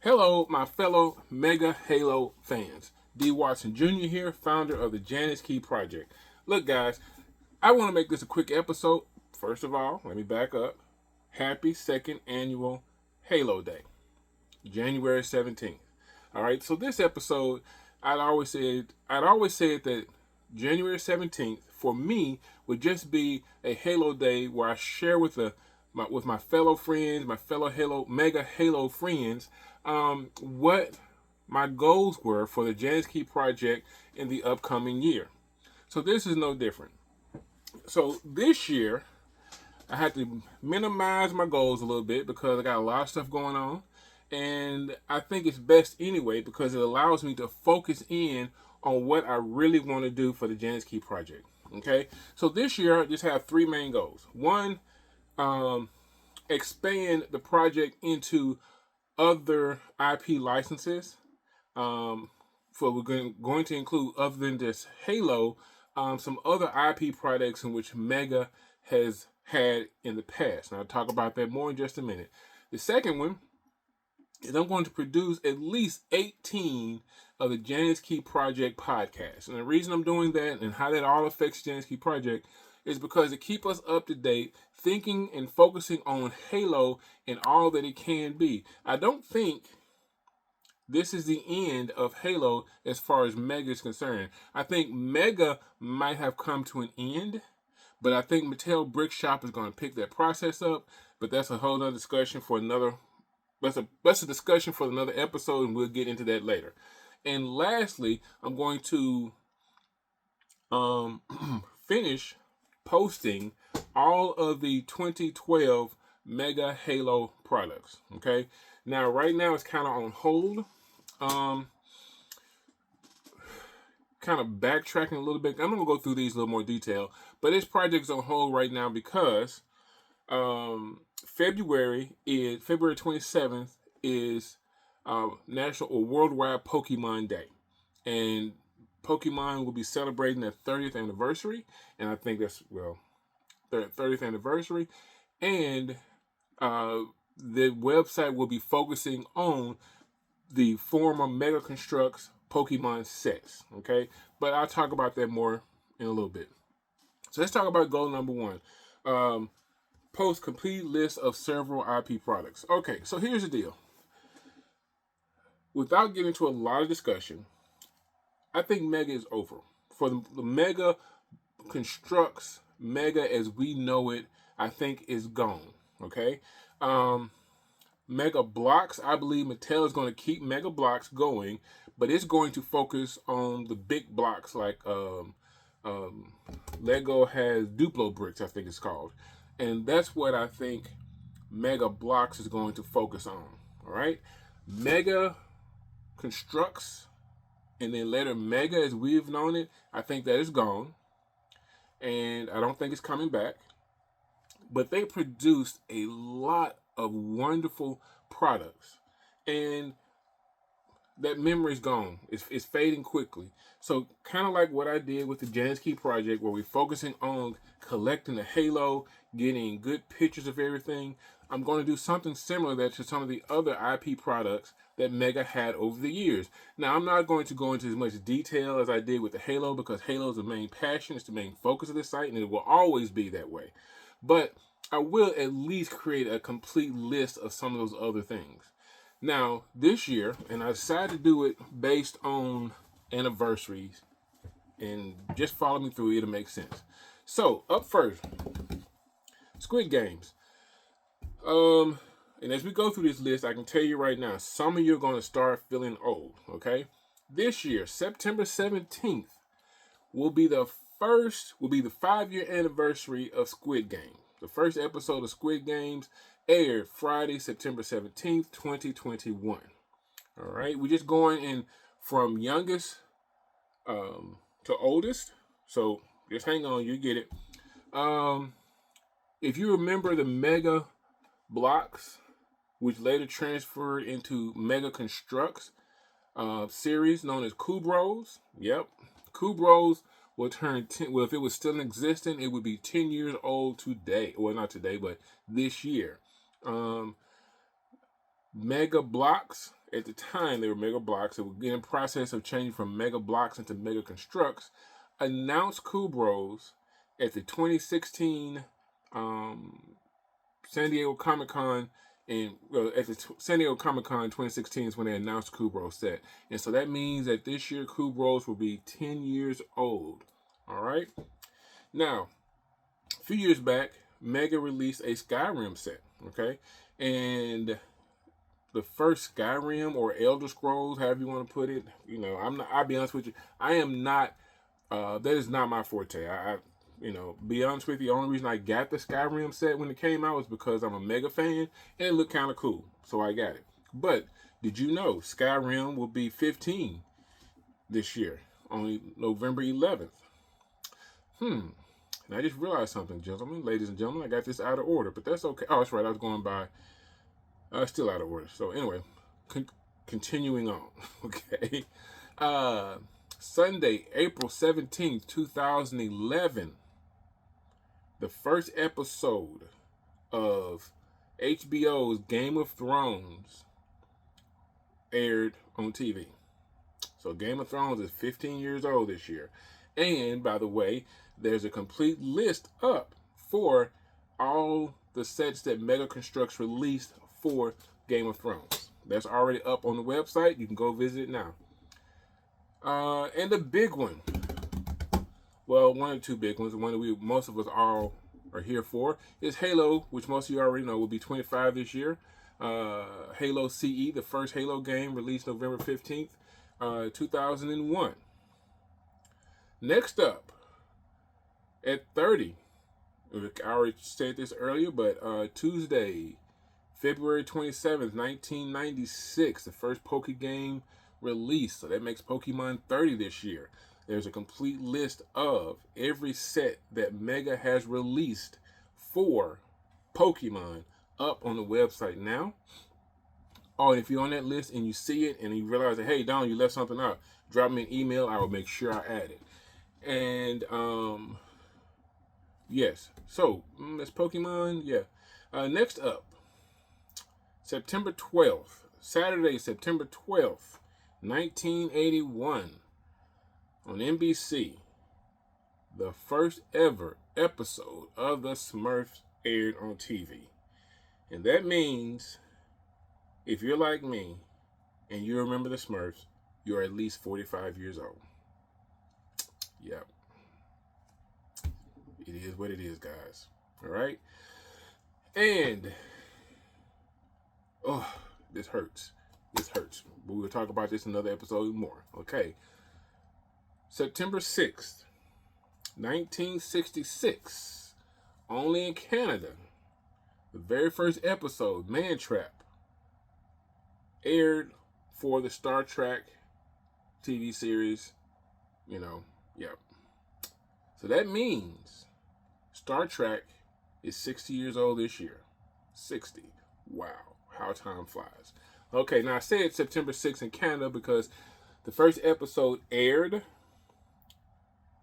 Hello, my fellow Mega Halo fans. D. Watson Jr. here, founder of the Janus Key Project. Look, guys, I want to make this a quick episode. First of all, let me back up. Happy second annual Halo Day, January 17th. All right, so this episode, I'd always said that January 17th for me would just be a Halo Day where I share with my fellow friends, my fellow Mega Halo friends, what my goals were for the Janus Key Project in the upcoming year. So this is no different. So this year, I had to minimize my goals a little bit because I got a lot of stuff going on. And I think it's best anyway because it allows me to focus in on what I really want to do for the Janus Key Project. Okay, so this year I just have three main goals. One, expand the project into other IP licenses. For we're going to include, other than just Halo, some other IP products in which Mega has had in the past. And I'll talk about that more in just a minute. The second one is I'm going to produce at least 18 of the Janus Key Project podcasts. And the reason I'm doing that and how that all affects Janus Key Project is because to keep us up to date, thinking and focusing on Halo and all that it can be. I don't think this is the end of Halo as far as Mega is concerned. I think Mega might have come to an end, but I think Mattel Brick Shop is going to pick that process up. But that's a whole other discussion for another. That's a discussion for another episode, and we'll get into that later. And lastly, I'm going to finish posting all of the 2012 Mega Halo products. Okay. Now, right now, it's kind of on hold. Kind of backtracking a little bit. I'm going to go through these in a little more detail. But this project is on hold right now because February 27th is National or Worldwide Pokemon Day. And Pokemon will be celebrating their 30th anniversary. And I think that's, their 30th anniversary. And the website will be focusing on the former Mega Constructs Pokemon sets. Okay, but I'll talk about that more in a little bit. So let's talk about goal number one. Post complete list of several IP products. Okay, so here's the deal. Without getting into a lot of discussion, I think Mega is over. For the Mega Constructs, Mega as we know it, I think is gone. Okay. Mega Blocks, I believe Mattel is going to keep Mega Blocks going, but it's going to focus on the big blocks like Lego has Duplo bricks, I think it's called. And that's what I think Mega Blocks is going to focus on. All right. Mega Constructs and then later Mega as we've known it, I think that is gone. And I don't think it's coming back. But they produced a lot of wonderful products. And that memory's gone. It's fading quickly. So kind of like what I did with the Janus Key Project, where we're focusing on collecting the Halo, getting good pictures of everything. I'm going to do something similar that to some of the other IP products that Mega had over the years. Now, I'm not going to go into as much detail as I did with the Halo because Halo is the main passion, it's the main focus of the site, and it will always be that way. But I will at least create a complete list of some of those other things. Now, this year, and I decided to do it based on anniversaries, and just follow me through, it'll make sense. So, up first, Squid Games. And as we go through this list, I can tell you right now, some of you are going to start feeling old, okay? This year, September 17th, will be the 5-year anniversary of Squid Game. The first episode of Squid Games aired Friday, September 17th, 2021. All right, we're just going in from youngest to oldest. So just hang on, you get it. If you remember the Mega Blocks, which later transferred into Mega Constructs series known as Kubros. Yep, Kubros will turn 10. Well, if it was still in existence, it would be 10 years old today. Well, not today, but this year. Mega Blocks at the time they were Mega Blocks. They were in the process of changing from Mega Blocks into Mega Constructs. Announced Kubros at the 2016 San Diego Comic Con, and at the San Diego Comic Con 2016 is when they announced Kubro set, and so that means that this year Kubros will be 10 years old. All right. Now, a few years back, Mega released a Skyrim set. Okay, and the first Skyrim or Elder Scrolls, however you want to put it, I'm not. I'll be honest with you, I am not. That is not my forte. Be honest with you, the only reason I got the Skyrim set when it came out was because I'm a Mega fan and it looked kind of cool, so I got it. But did you know Skyrim will be 15 this year, on November 11th? And I just realized something, ladies and gentlemen. I got this out of order, but that's okay. Oh, that's right. I was going by. Still out of order. So anyway, continuing on. Okay. Sunday, April 17th, 2011. The first episode of HBO's Game of Thrones aired on TV. So Game of Thrones is 15 years old this year. And by the way, there's a complete list up for all the sets that Mega Constructs released for Game of Thrones. That's already up on the website. You can go visit it now. And the big one, well, one of the two big ones, the one that most of us all are here for, is Halo, which most of you already know will be 25 this year. Halo CE, the first Halo game, released November 15th, 2001. Next up, at 30, I already said this earlier, but Tuesday, February 27th, 1996, the first Poke game released. So that makes Pokemon 30 this year. There's a complete list of every set that Mega has released for Pokemon up on the website now. Oh, and if you're on that list and you see it and you realize that, hey, Don, you left something out, drop me an email. I will make sure I add it. And yes, so that's Pokemon. Yeah. Next up, September 12th, Saturday, September 12th, 1981, on NBC, the first ever episode of The Smurfs aired on TV. And that means, if you're like me and you remember The Smurfs, you're at least 45 years old. Yep. It is what it is, guys. All right? And, oh, this hurts. This hurts. But we'll talk about this in another episode more. Okay. September 6th, 1966, only in Canada, the very first episode, Man Trap, aired for the Star Trek TV series. Yep. So that means Star Trek is 60 years old this year. 60. Wow. How time flies. Okay, now I said September 6th in Canada because the first episode aired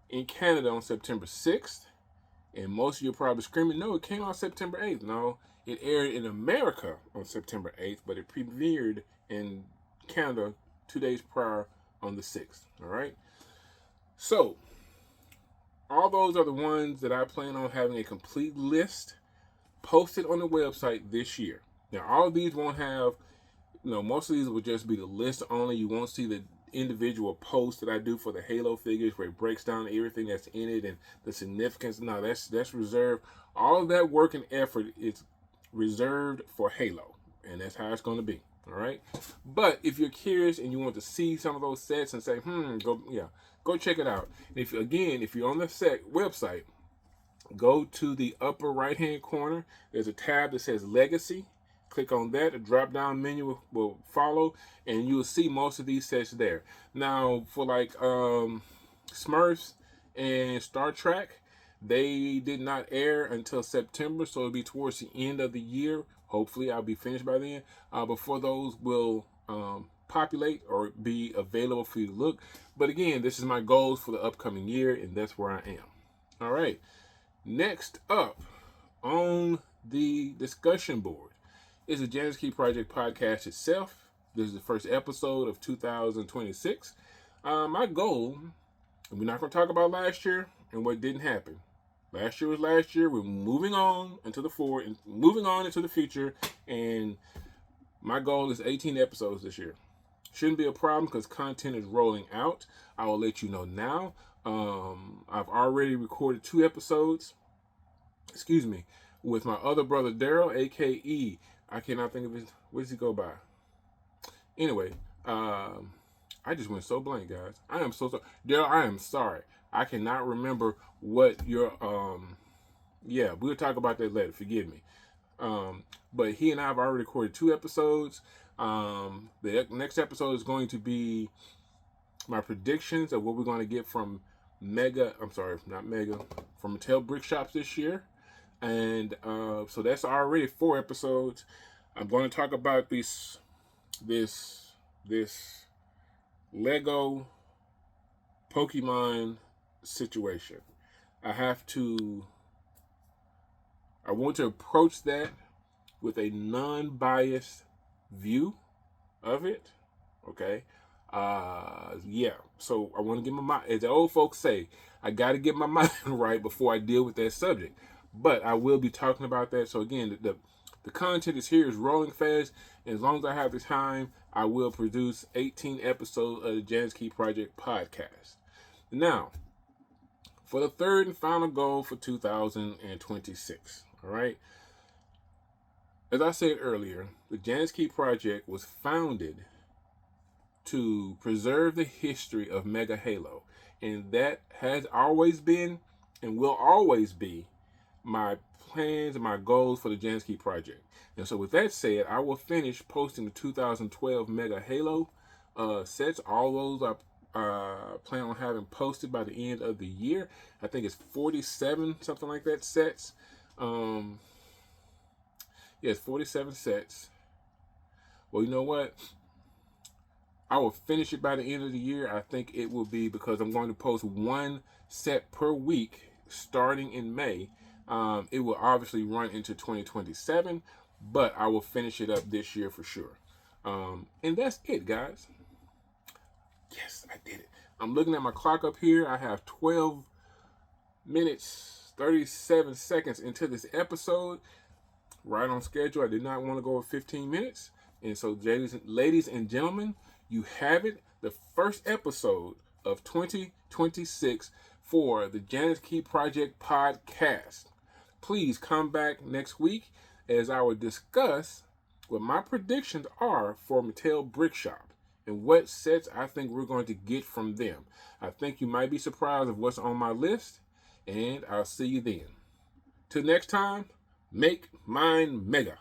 in Canada on September 6th. And most of you are probably screaming, no, it came out September 8th. No, it aired in America on September 8th, but it premiered in Canada 2 days prior on the 6th. All right? So, all those are the ones that I plan on having a complete list posted on the website this year. Now, all of these won't have, most of these will just be the list only. You won't see the individual posts that I do for the Halo figures where it breaks down everything that's in it and the significance. No, that's reserved. All of that work and effort is reserved for Halo, and that's how it's going to be. All right. But if you're curious and you want to see some of those sets and say, go check it out. And if you're on the website, go to the upper right hand corner. There's a tab that says Legacy. Click on that. A drop down menu will follow, and you'll see most of these sets there. Now, for like Smurfs and Star Trek, they did not air until September, so it'll be towards the end of the year. Hopefully, I'll be finished by then. Before those will populate or be available for you to look. But again, this is my goals for the upcoming year, and that's where I am. All right. Next up on the discussion board is the Janus Key Project podcast itself. This is the first episode of 2026. My goal, and we're not going to talk about last year and what didn't happen. Last year was last year. We're moving on into the forward and moving on into the future. And my goal is 18 episodes this year. Shouldn't be a problem because content is rolling out. I will let you know now. I've already recorded 2 episodes. Excuse me, with my other brother Daryl, aka I cannot think of his. What does he go by? Anyway, I just went so blank, guys. I am so sorry, Daryl. I am sorry. I cannot remember what your Yeah, we'll talk about that later. Forgive me. But he and I have already recorded 2 episodes. The next episode is going to be my predictions of what we're going to get from Mega. I'm sorry, not Mega. From Mattel Brick Shops this year. And so that's already 4 episodes. I'm going to talk about this Lego Pokemon situation. I want to approach that with a non-biased view of it. Okay. Yeah. So I want to get my mind, as the old folks say, I got to get my mind right before I deal with that subject. But I will be talking about that. So again, the content is here, is rolling fast. And as long as I have the time, I will produce 18 episodes of the Janus Key Project podcast. Now, for the third and final goal for 2026. All right. As I said earlier, the Janus Key Project was founded to preserve the history of Mega Halo. And that has always been and will always be my plans and my goals for the Janus Key Project. And so with that said, I will finish posting the 2012 Mega Halo sets. All those I plan on having posted by the end of the year. I think it's 47, something like that, sets. Yes, 47 sets. Well, you know what? I will finish it by the end of the year. I think it will be, because I'm going to post 1 set per week starting in May. It will obviously run into 2027, but I will finish it up this year for sure. And that's it, guys. Yes, I did it. I'm looking at my clock up here. I have 12 minutes, 37 seconds into this episode. Right on schedule. I did not want to go over 15 minutes. And so, ladies and gentlemen, you have it. The first episode of 2026 for the Janus Key Project podcast. Please come back next week as I will discuss what my predictions are for Mattel Brick Shop and what sets I think we're going to get from them. I think you might be surprised of what's on my list, and I'll see you then. Till next time, make mine mega.